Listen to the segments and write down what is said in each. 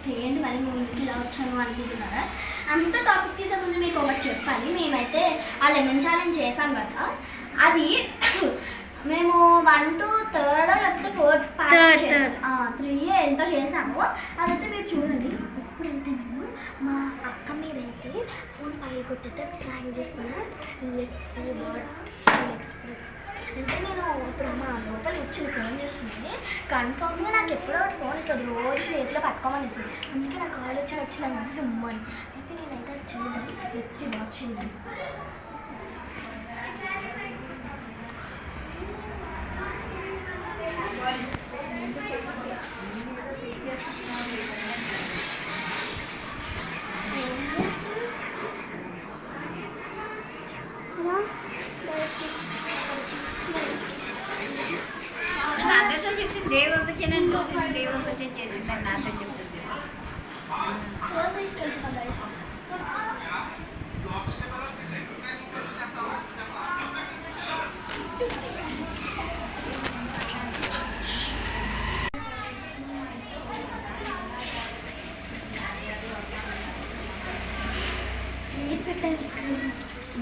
చేయండి మరి ముందుకు ఇలా వచ్చాను అనుకుంటున్నారా? అంత టాపిక్ తీసే ముందు మీకు ఒకటి చెప్పాలి. మేమైతే ఆ లెమన్ ఛాలెంజ్ చేసాం కదా, అది మేము 1 to 3rd లేకపోతే 4th 3 ఎంతో చేసాము. అదైతే మీరు చూడండి. ఇప్పుడైతే మేము మా అక్క మీరైతే ఫోన్ పైకి కొట్టయితే ట్రాక్ చేస్తున్నా. Let's see what she express. అంటే నేను ఇప్పుడు మా లోపల ఇచ్చింది ఫోన్ చేస్తుంది. కన్ఫామ్గా నాకు ఎప్పుడో ఫోన్ ఇస్తుంది, రోజు చేతిలో పట్టుకోమని ఇస్తుంది. అందుకే నాకు ఆలోచన వచ్చింది సుమ్మని. అయితే నేనైతే వచ్చింది లెట్స్ సీ వాట్ షీ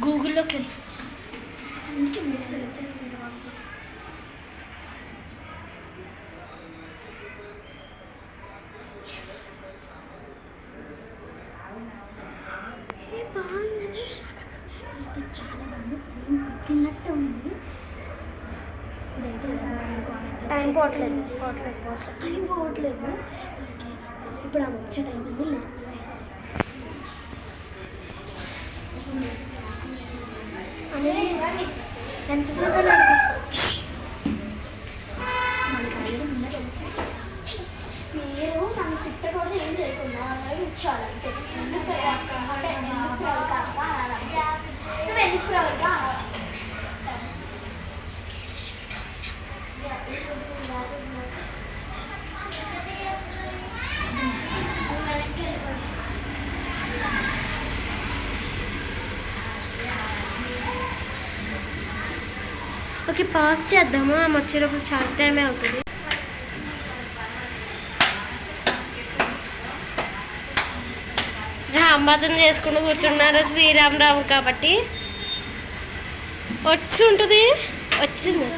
గూగుల్లోకి వెళ్ళి అందుకే మీరు సెలెక్ట్ చేసుకుంటాం. చాలా మంది సేమ్ పెట్టినట్టు ఉంది. టైం పోవట్లేదు. ఇప్పుడు ఆమె వచ్చే టైం ఉంది. ఎంతసేపు మీరు నన్ను తిట్టకూడదు, ఏం చేయకుండా కూర్చోవాలి అంతే. ఎందుకు అంటే ఎందుకు నువ్వు ఎందుకు రావాలి. ఓకే, పాస్ చేద్దామా? ఆమె వచ్చేటప్పుడు చాలా టైమే అవుతుంది. రామభజన చేసుకుంటూ కూర్చున్నారు శ్రీరామరావు కాబట్టి వచ్చి ఉంటుంది. వచ్చింది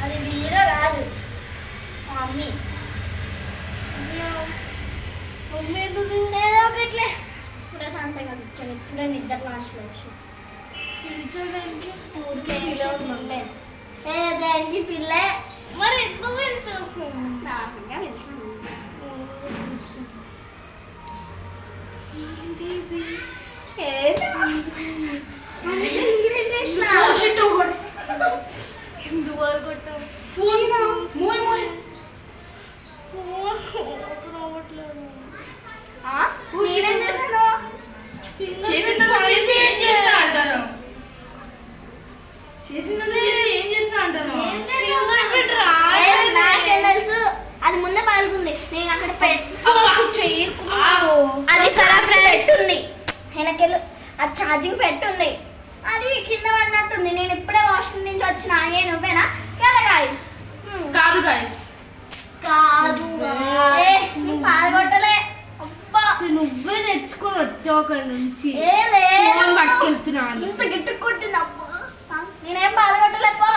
అది వీడియో కాదు మమ్మీ. ఒకట్లే ప్రశాంతంగా కూర్చొని ఇప్పుడే నిద్ర లాంచ్లో వచ్చి పిలిచోడానికి ఊరికేలో ఉండే దానికి పిల్ల మరి ఎందుకు పిలిచు నార్మల్గా పిలిచాను. అది ముందే పాల్గొంది. నేను అక్కడ అది పెట్టుంది వెనకెళ్ళు, అది ఛార్జింగ్ పెట్టుంది, అది కింద పడినట్టుంది. నేను ఇప్పుడే వాష్రూమ్ నుంచి వచ్చిన. ఏ నువ్వేనా? కాదు పాల్గొట్టలే. నువ్వే తెచ్చుకొని వచ్చావు అక్కడ నుంచి. పట్టుకెళ్తున్నాను. ఇంత గిట్టు కొట్టింది అబ్బా. నేనేం పాల్గొట్టలేపా.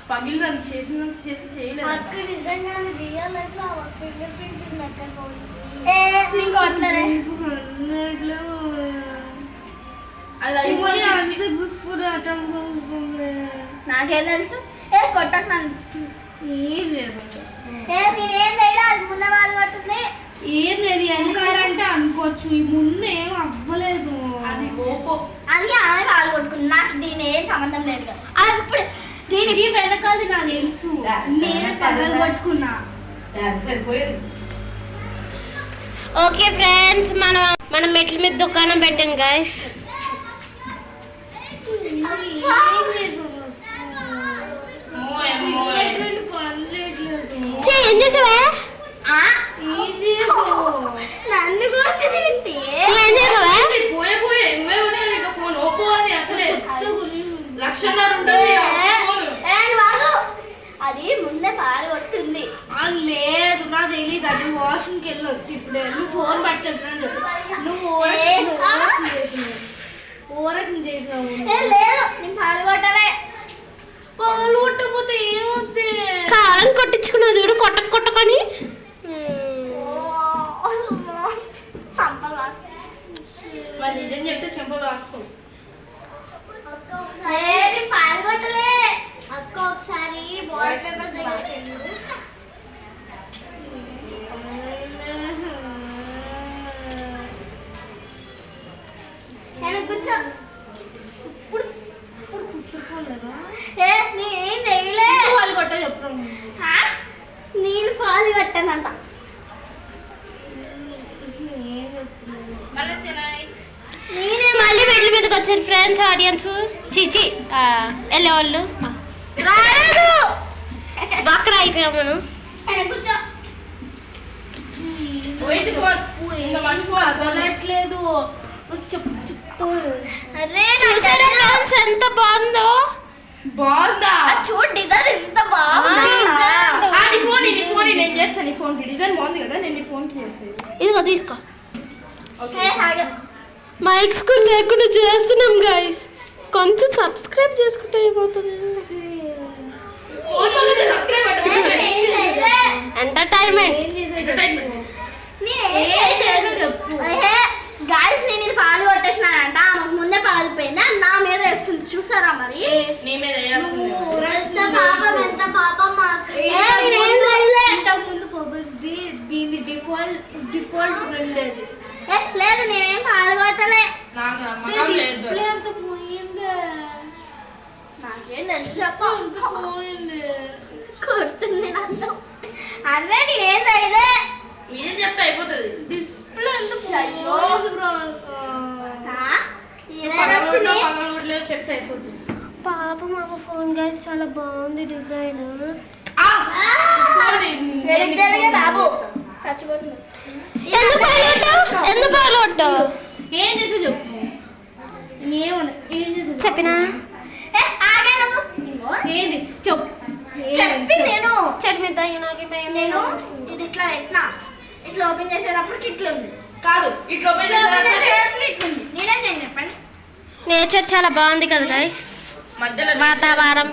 పగిలి చేసినంత చేసి చేయలేదు. అక్కడ నిజంగానే రియల్ లైఫ్ లో ఫింగర్ ప్రింట్ ఉంది అక్కడ. నాకేం తెలుసు? కొట్టకు నన్ను. నేనేం చేయలే. అది ముందే వాళ్ళు పడుతుంది. ఏం లేదు వెనకాలంటే అనుకోవచ్చు, ఈ ముందు ఏం అవ్వలేదు. అది అది ఆమె వాళ్ళు కొట్టుకుంది. నాకు దీని ఏం సంబంధం లేదు కదా. అది ఇప్పుడు దీనికి వెనకాలది నాకు తెలుసు. నేను పగలు పట్టుకున్నా. ఓకే ఫ్రెండ్స్, మనం మెట్ల మీద దుకాణం పెట్టాం గైస్. ఏం చేసావా? నన్ను కొడుతుంది. ఏం చేసావా? అది ముందే పాలు కొట్టింది. లేదు నా తెలియదు, అది వాష్రూమ్కి వెళ్ళొచ్చు. ఇప్పుడు నువ్వు ఫోన్ పట్టుకెళ్తున్నాను చెప్పు. నువ్వు ఓరక్షణ చేసినావు. లేదు నేను పాలు కొట్టలే. పాలు కొట్టకపోతే ఏమవుతుంది? కాలని కొట్టించుకున్నావు చూడు, కొట్టకొని. మరి నిజం చెప్తే చెంపలు రాసుకో. పాలు కొట్టలే. అక్క ఒకసారి బాల్ పేపర్ దగ్గరికి కూర్చో. ఇప్పుడు తుట్టుకోలేదా? నేనేం చేయలే. పాలు కొట్ట చెప్పు. నేను పాలు కట్టానంట. నేనే మళ్ళీ బెడ్ల మీదకి వచ్చారు ఫ్రెండ్స్, ఆడియన్స్. చీచి వెళ్ళే వాళ్ళు రాలేదు. బక్కర అయిపోయాం మనం. కూర్చో. అదనట్లేదు. చూసారా ఫ్రెండ్స్ ఎంత బాగుందో? బాగుందా? చూడు డిజైన్ ఎంత బాగుంది. నేను చేస్తాను. నీ ఫోన్ కి డిజైన్ బాగుంది కదా, నేను నీ ఫోన్ కి చేస్తాను. ఇదిగో తీసుకో. మైక్ స్కూల్ లేకుండా చేస్తున్నాం గైస్, కొంచెం సబ్స్క్రైబ్ చేసుకుంటే ఏమవుతుంది? ఎంటర్టైన్మెంట్. గాయస్ నేను ఇది పాలు కొట్టేసినానంట. ఆమెకు ముందే పాలిపోయింది, నా మీద వేస్తుంది. చూసారా మరి? పాపం ఎంత పాపం. ఇంతకుముందు బబుల్స్ దీని డిఫాల్ట్ వెళ్ళేది. లేదు నేనేం పాలు కొట్టలే. డిస్ప్లే అంత పోయింది. నాకేం తెలుసు చెప్ప. పోయింది కొడుతుంది నన్ను. అదే నేనేం చేయలే. మీరేం చెప్తే అయిపోతుంది. డిస్ప్లే అంత చెప్తే అయిపోతుంది. పాప మాకు ఫోన్ గైస్ చాలా బాగుంది డిజైన్. బాబు చచ్చిపోతుంది. ఎందుకు పాలు ఏం చేసా చెప్పు. ఏం చేసా చెప్పినా ఏది చెప్పు. చెప్పి నేను ఇది ఇట్లా పెట్టినా. ఇట్లా ఓపెన్ చేసేటప్పటికి ఇట్లా ఉంది. కాదు ఇట్లా ఓపెన్ చేసేటప్పుడు ఇట్లుంది. నేనేం చెప్పండి. నేచర్ చాలా బాగుంది కదా గైస్, మధ్యలో వాతావరణం.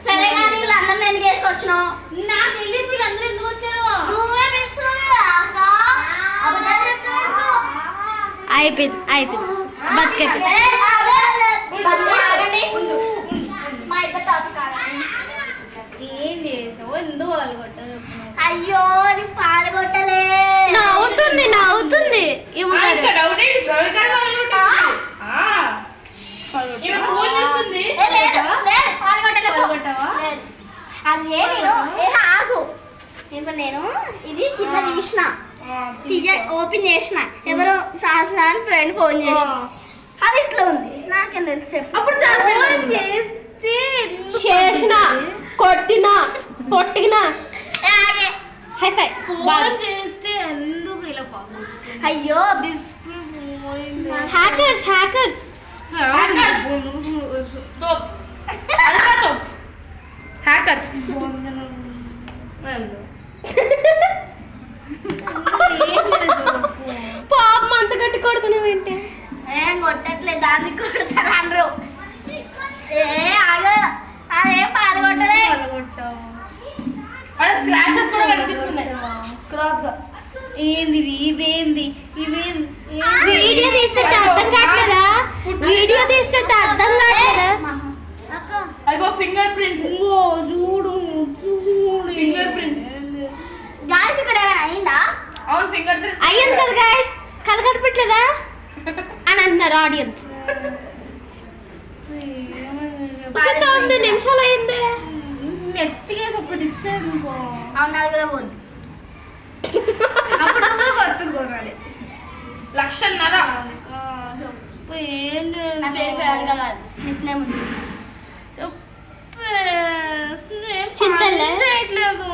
సరే కానీ వీళ్ళందరినీ ఎందుకు వేసుకొచ్చినావు? నాకు తెలియదు వీళ్ళందరూ ఎందుకు వచ్చారు. నువ్వే అయిపోయింది బతికైపోయింది. ఏం చేసావు? ఎందుకు పాలు కొట్టదు? అయ్యో నీ పాలు కొట్టలే. నవ్వుతుంది ఆగు. ఇప్పుడు నేను ఇది కింద తీసిన ఓపెన్ చేసిన. ఎవరో సహస్రాన్ని ఫ్రెండ్ ఫోన్ చేసిన. అది ఇట్లా ఉంది. నాకేం తెలుసు చెప్పు. అప్పుడు చేసిన కొట్టినా పొట్టినా హైఫై ఫోన్ చేస్తే ఎందుకు ఇలా అయ్యో హ్యాకర్స్ పాప మంట గట్టి కొడుతున్నావు ఏంటి? ఏం కొట్టట్లేదు, దాన్ని కొడతారు అందరూ. అదేం పాలు కొట్టలే. ఏంది ఇవేంది వీడియో తీస్తుంటే అర్థం కావట్లేదా? అగో ఫింగర్ ప్రింట్స్. చూడు ఫింగర్ ప్రింట్స్. గాయస్ ఇక్కడ అయిందా? అవును ఫింగర్ ప్రింట్స్ అయ్యింది కదా గాయస్, కలగడపట్లేదా అని అంటున్నారు ఆడియన్స్. 9 నిమిషాలు అయింది. మెత్తిగా ఒకటి ఇచ్చారు. అవును అది కూడా పోదు. అప్పుడు బతులు కొనాలి. 1,00,000 నా పేరు ప్రయాణిక కాదు, నిక్నేమ్ ఉంది. చింతలే చేయట్లేదు.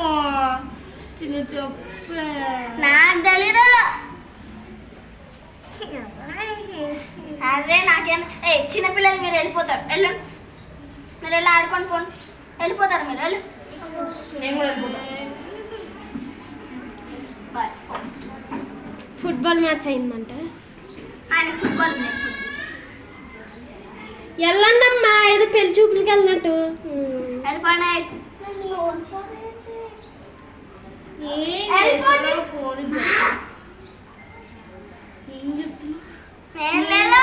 చిన్న చెప్పు. నాకు తెలీదు. అదే నాకేం చిన్నపిల్లలు మీరు వెళ్ళిపోతారు వెళ్ళండి మీరు వెళ్ళి ఆడుకొని పోండి వెళ్ళిపోతారు మీరు వెళ్ళి నేను కూడా వెళ్ళిపోతాను. బాయ్ ఫుట్బాల్ మ్యాచ్ అయిందంట. ఆయన ఫుట్బాల్ నేర్చుకుంటారు వెళ్ళండి అమ్మా, ఏదో పెళ్లి చూపులకి వెళ్ళినట్టు. వెళ్ళిపోయినా ఏం లేదా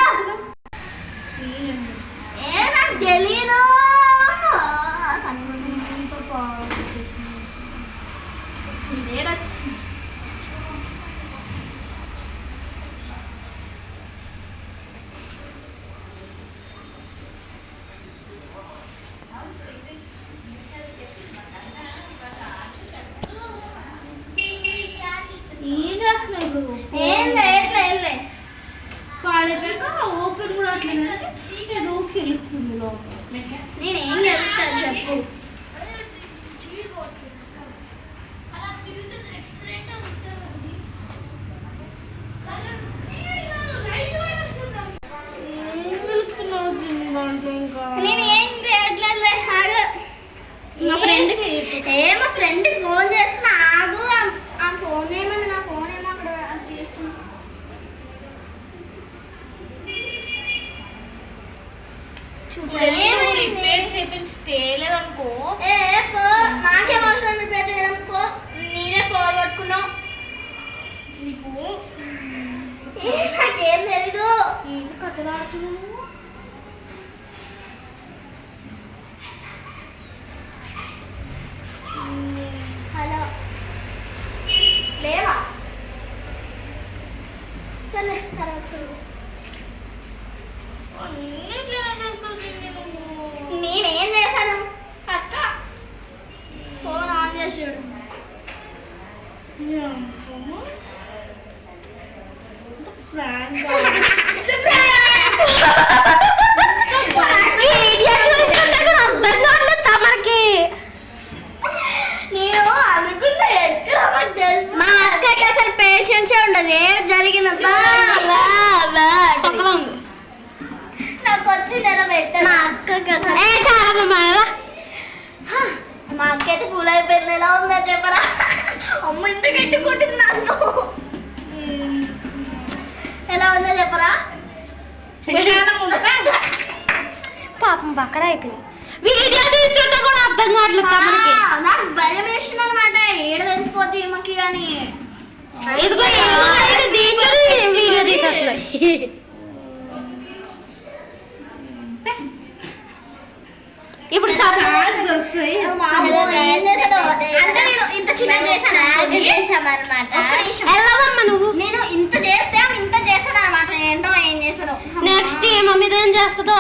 నాకు తెలీదు ఇదేడొచ్చింది ఏం చేస్తున్నావు ఇప్పుడు? ఏం ఎట్లా వెళ్ళే పాడైపోయాక ఓపెన్ కూడా అట్లా రోకి వెళ్తుంది లోపల. నేనేం చెప్తాను చెప్పు నేను ఏం చేయట్లేదు మా ఫ్రెండ్ మా ఫ్రెండ్ ఫోన్ చేస్తున్నా ఆగు ఆ ఫోన్ ఏమన్నా నా ఫోన్ ఏమో అక్కడ తీస్తున్నా రిపేర్ చేపించి తేలేదనుకో. నాకేం అవసరం రిపేర్ చేయడం పో నేనే పోగొట్టుకున్నావు నాకేం తెలీదు కథలాడుతున్నావు. హలో లేవా సరే తర్వాత నేనేం చేశాను అక్క ఫోన్ ఆన్ చేసాడు తమరికి నేను అనుకున్నా ఎక్కడ నాకు తెలుసు మా అక్కకి అసలు పేషెన్సే ఉండదు ఏం జరిగిన నాకు వచ్చి నేను పెట్టాను మా అక్కకి అసలు మా అక్క అయితే ఫుల్ అయిపోయింది ఎలా ఉందో చెప్పరా అమ్మ ఇంత గట్టి కొట్టింది నన్ను ఎలా ఉందో చెప్పరా పాపం బక్కర అయిపోయింది. వీడియో తీసుకుంటే కూడా అర్థం కావట్లేదు తమరికి. నాకు భయం వేసింది అనమాట ఏడ తెలిసిపోద్ది ఈమెకి అని ఇదిగో ఏమో అయితే దీంట్లో వీడియో తీసేట్లేదు. ఇప్పుడు ఏం చేశాడు అంటే నేను ఇంత చిన్న వెళ్ళవమ్మా నువ్వు. నేను ఇంత చేస్తే ఆమె ఇంత చేస్తాను అనమాట ఏంటో ఏం చేశాడు నెక్స్ట్ ఏ మమ్మీ ఏం చేస్తుందో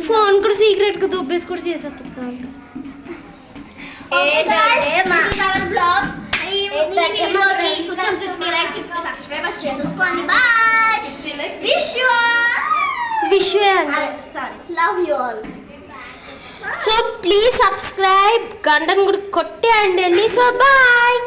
ఫోన్ కూడా సీక్రెట్ గా దొబ్బేసి కూడా చేసేస్తుంది. బ్లాగ్ ఈ వీడియోకి కొంచెం 50 లైక్స్ 50 సబ్స్క్రైబర్స్ చేసేసుకోండి bye wish you sorry love you all. So please subscribe, గంటను కూడా కొట్టేయండి. So bye.